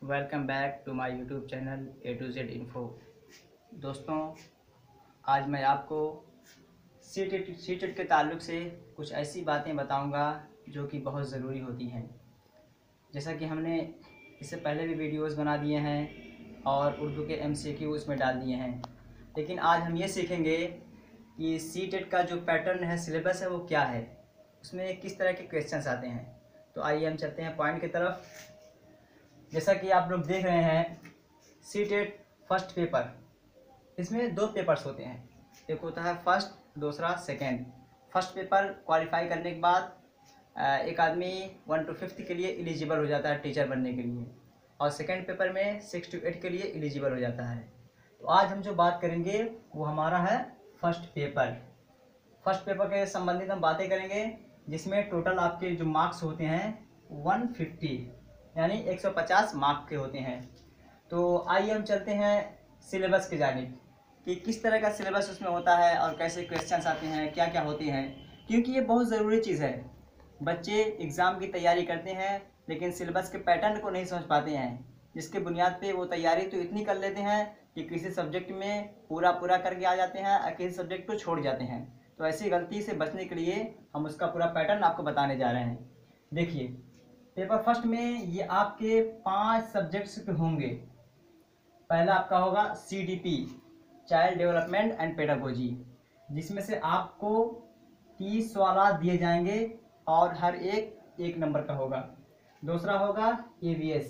Welcome back to my YouTube channel A to Z info. दोस्तों, आज मैं आपको सीटेट के ताल्लुक़ से कुछ ऐसी बातें बताऊंगा जो कि बहुत ज़रूरी होती हैं। जैसा कि हमने इससे पहले भी वीडियोस बना दिए हैं और उर्दू के MCQ उसमें डाल दिए हैं, लेकिन आज हम ये सीखेंगे कि सीटेट का जो पैटर्न है, सिलेबस है, वो क्या है, उसमें किस तरह के क्वेश्चंस आते हैं। तो आइए हम चलते हैं पॉइंट की तरफ। जैसा कि आप लोग देख रहे हैं, सीटेट फर्स्ट पेपर, इसमें दो पेपर्स होते हैं। एक होता है फर्स्ट, दूसरा सेकेंड। फर्स्ट पेपर क्वालिफाई करने के बाद एक आदमी 1 to 5 के लिए एलिजिबल हो जाता है टीचर बनने के लिए, और सेकेंड पेपर में 6 to 8 के लिए एलिजिबल हो जाता है। तो आज हम जो बात करेंगे वो हमारा है फर्स्ट पेपर। फर्स्ट पेपर के संबंधित हम बातें करेंगे, जिसमें टोटल आपके जो मार्क्स होते हैं 150 यानी 150 मार्क के होते हैं। तो आइए हम चलते हैं सिलेबस की जानिब कि किस तरह का सिलेबस उसमें होता है और कैसे क्वेश्चंस आते हैं, क्या क्या होते हैं। क्योंकि ये बहुत ज़रूरी चीज़ है। बच्चे एग्ज़ाम की तैयारी करते हैं लेकिन सिलेबस के पैटर्न को नहीं समझ पाते हैं, जिसके बुनियाद पे वो तैयारी तो इतनी कर लेते हैं कि किसी सब्जेक्ट में पूरा करके आ जाते हैं और किसी सब्जेक्ट को छोड़ जाते हैं। तो ऐसी गलती से बचने के लिए हम उसका पूरा पैटर्न आपको बताने जा रहे हैं। देखिए, पेपर फर्स्ट में ये आपके 5 सब्जेक्ट्स के होंगे। पहला आपका होगा CDP, child development and pedagogy, जिसमें से आपको 30 सवाल दिए जाएंगे और हर एक 1 नंबर का होगा। दूसरा होगा AVS,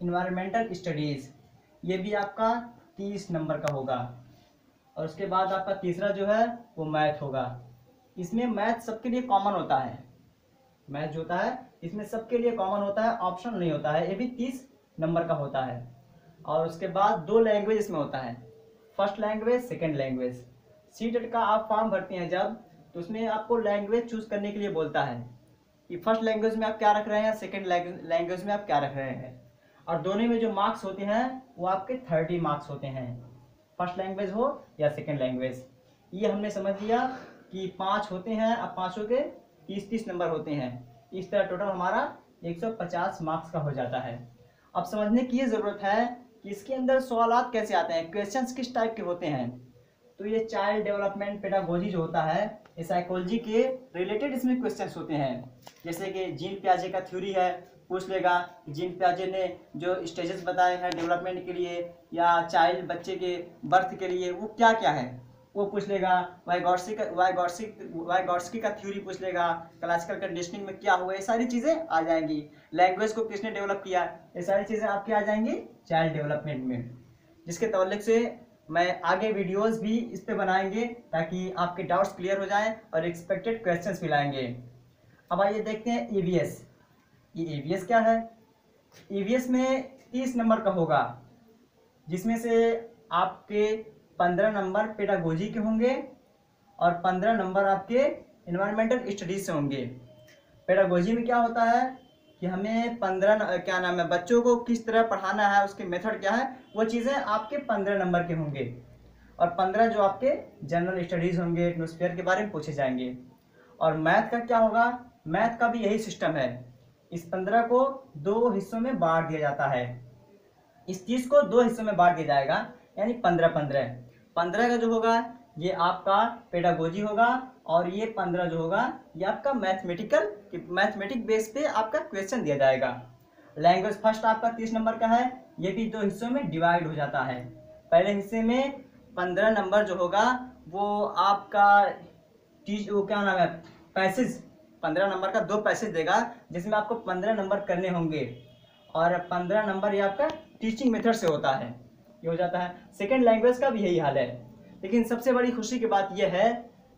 इन्वायरमेंटल स्टडीज़, ये भी आपका 30 नंबर का होगा। और उसके बाद आपका तीसरा जो है वो मैथ होगा। इसमें मैथ सबके लिए कॉमन होता है। मैथ जो होता है इसमें सबके लिए कॉमन होता है, ऑप्शन नहीं होता है। ये भी 30 नंबर का होता है। और उसके बाद 2 लैंग्वेज इसमें होता है, first language, second language. CTET का आप फॉर्म भरते हैं जब, तो उसमें आपको लैंग्वेज चूज करने के लिए बोलता है कि फर्स्ट लैंग्वेज में आप क्या रख रहे हैं, सेकंड लैंग्वेज में आप क्या रख रहे हैं। और दोनों में जो मार्क्स होते हैं वो आपके 30 मार्क्स होते हैं, फर्स्ट लैंग्वेज हो या सेकंड लैंग्वेज। ये हमने समझ लिया कि 5 होते हैं, अब पाँचों के 30-30 नंबर होते हैं। इस तरह टोटल हमारा 150 मार्क्स का हो जाता है। अब समझने की ये ज़रूरत है कि इसके अंदर सवालात कैसे आते हैं, क्वेश्चंस किस टाइप के होते हैं। तो ये चाइल्ड डेवलपमेंट पेडागोजी जो होता है, ये साइकोलॉजी के रिलेटेड इसमें क्वेश्चंस होते हैं। जैसे कि जीन पियाजे का थ्योरी है, पूछ लेगा कि जीन पियाजे ने जो स्टेजेस बताए हैं डेवलपमेंट के लिए या चाइल्ड बच्चे के बर्थ के लिए, वो क्या क्या है, वो पूछ लेगा। वाइगॉट्स्की का थ्योरी पूछ लेगा, क्लासिकल कंडीशनिंग में क्या हुआ, ये सारी चीज़ें आ जाएंगी। लैंग्वेज को किसने डेवलप किया, ये सारी चीज़ें आपकी आ जाएंगी चाइल्ड डेवलपमेंट में, जिसके तवल्लुक से मैं आगे वीडियोस भी इस पे बनाएंगे ताकि आपके डाउट्स क्लियर हो जाएं और एक्सपेक्टेड क्वेश्चंस भी लाएंगे। अब आइए देखते हैं EVS। ये EVS क्या है। EVS में 30 नंबर का होगा, जिसमें से आपके 15 नंबर पेडागोजी के होंगे और 15 नंबर आपके इन्वायरमेंटल स्टडीज से होंगे। पेडागोजी में क्या होता है कि हमें 15 क्या नाम है, बच्चों को किस तरह पढ़ाना है, उसके मेथड क्या है, वो चीज़ें आपके 15 नंबर के होंगे। और 15 जो आपके जनरल स्टडीज़ होंगे, एटमॉस्फेयर के बारे में पूछे जाएंगे। और मैथ का क्या होगा, मैथ का भी यही सिस्टम है। इस 15 को 2 हिस्सों में बांट दिया जाता है। इस 30 को 2 हिस्सों में बांट दिया जाएगा, यानी 15 का जो होगा ये आपका पेडागोजी होगा, और ये 15 जो होगा ये आपका मैथमेटिक बेस पे आपका क्वेश्चन दिया जाएगा। लैंग्वेज फर्स्ट आपका 30 नंबर का है, ये भी 2 हिस्सों में डिवाइड हो जाता है। पहले हिस्से में 15 नंबर जो होगा वो आपका वो क्या नाम है, पैसेज, 15 नंबर का 2 पैसेज देगा, जिसमें आपको 15 नंबर करने होंगे। और 15 नंबर ये आपका टीचिंग मेथड से होता है, ये हो जाता है। सेकेंड लैंग्वेज का भी यही हाल है। लेकिन सबसे बड़ी खुशी की बात यह है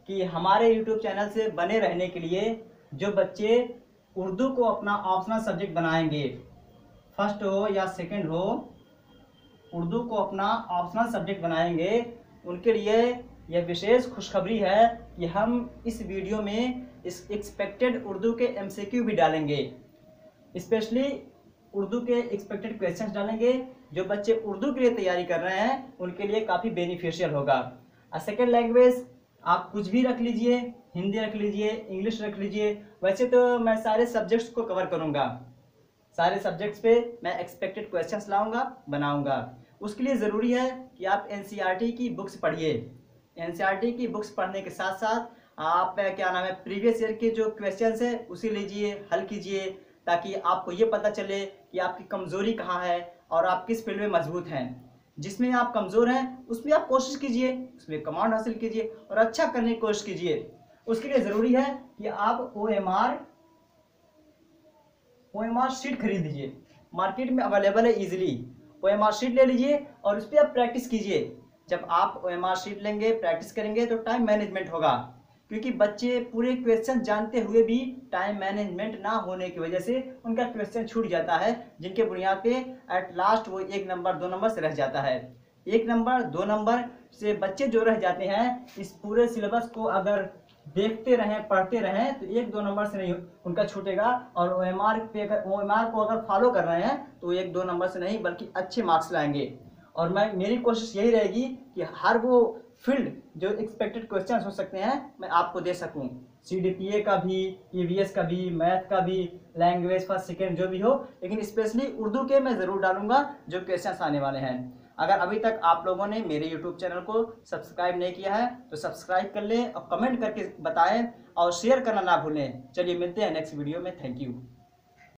कि हमारे YouTube चैनल से बने रहने के लिए जो बच्चे उर्दू को अपना ऑप्शनल सब्जेक्ट बनाएंगे, फर्स्ट हो या सेकंड हो, उर्दू को अपना ऑप्शनल सब्जेक्ट बनाएंगे, उनके लिए यह विशेष खुशखबरी है कि हम इस वीडियो में इस एक्सपेक्टेड उर्दू के MCQ भी डालेंगे। स्पेशली उर्दू के एक्सपेक्टेड क्वेश्चंस डालेंगे। जो बच्चे उर्दू के लिए तैयारी कर रहे हैं उनके लिए काफ़ी बेनिफिशियल होगा। सेकेंड लैंग्वेज आप कुछ भी रख लीजिए, हिंदी रख लीजिए, इंग्लिश रख लीजिए। वैसे तो मैं सारे सब्जेक्ट्स को कवर करूँगा, सारे सब्जेक्ट्स पे मैं एक्सपेक्टेड क्वेश्चंस लाऊंगा, बनाऊंगा। उसके लिए ज़रूरी है कि आप एनसीईआरटी की बुक्स पढ़िए। एनसीईआरटी की बुक्स पढ़ने के साथ साथ आप क्या नाम है प्रीवियस ईयर के जो क्वेश्चंस है उसे लीजिए, हल कीजिए, ताकि आपको ये पता चले कि आपकी कमज़ोरी कहाँ है और आप किस फील्ड में मजबूत हैं। जिसमें आप कमज़ोर हैं उसमें आप कोशिश कीजिए, उसमें कमांड हासिल कीजिए और अच्छा करने की कोशिश कीजिए। उसके लिए ज़रूरी है कि आप OMR शीट खरीद लीजिए, मार्केट में अवेलेबल है इजीली। OMR शीट ले लीजिए और उस पर आप प्रैक्टिस कीजिए। जब आप OMR शीट लेंगे, प्रैक्टिस करेंगे तो टाइम मैनेजमेंट होगा, क्योंकि बच्चे पूरे क्वेश्चन जानते हुए भी टाइम मैनेजमेंट ना होने की वजह से उनका क्वेश्चन छूट जाता है, जिनके बुनियाद पे एट लास्ट वो 1 नंबर 2 नंबर से रह जाता है। 1 नंबर 2 नंबर से बच्चे जो रह जाते हैं, इस पूरे सिलेबस को अगर देखते रहें, पढ़ते रहें तो 1-2 नंबर से नहीं उनका छूटेगा। और OMR को अगर फॉलो कर रहे हैं तो 1-2 नंबर से नहीं बल्कि अच्छे मार्क्स लाएंगे। और मेरी कोशिश यही रहेगी कि हर वो फील्ड जो एक्सपेक्टेड क्वेश्चंस हो सकते हैं मैं आपको दे सकूं, CDPA का भी, EVS का भी, मैथ का भी, लैंग्वेज फर्स्ट सेकेंड जो भी हो, लेकिन स्पेशली उर्दू के मैं ज़रूर डालूंगा जो क्वेश्चंस आने वाले हैं। अगर अभी तक आप लोगों ने मेरे YouTube चैनल को सब्सक्राइब नहीं किया है तो सब्सक्राइब कर लें और कमेंट करके बताएं और शेयर करना ना भूलें। चलिए मिलते हैं नेक्स्ट वीडियो में। Thank you.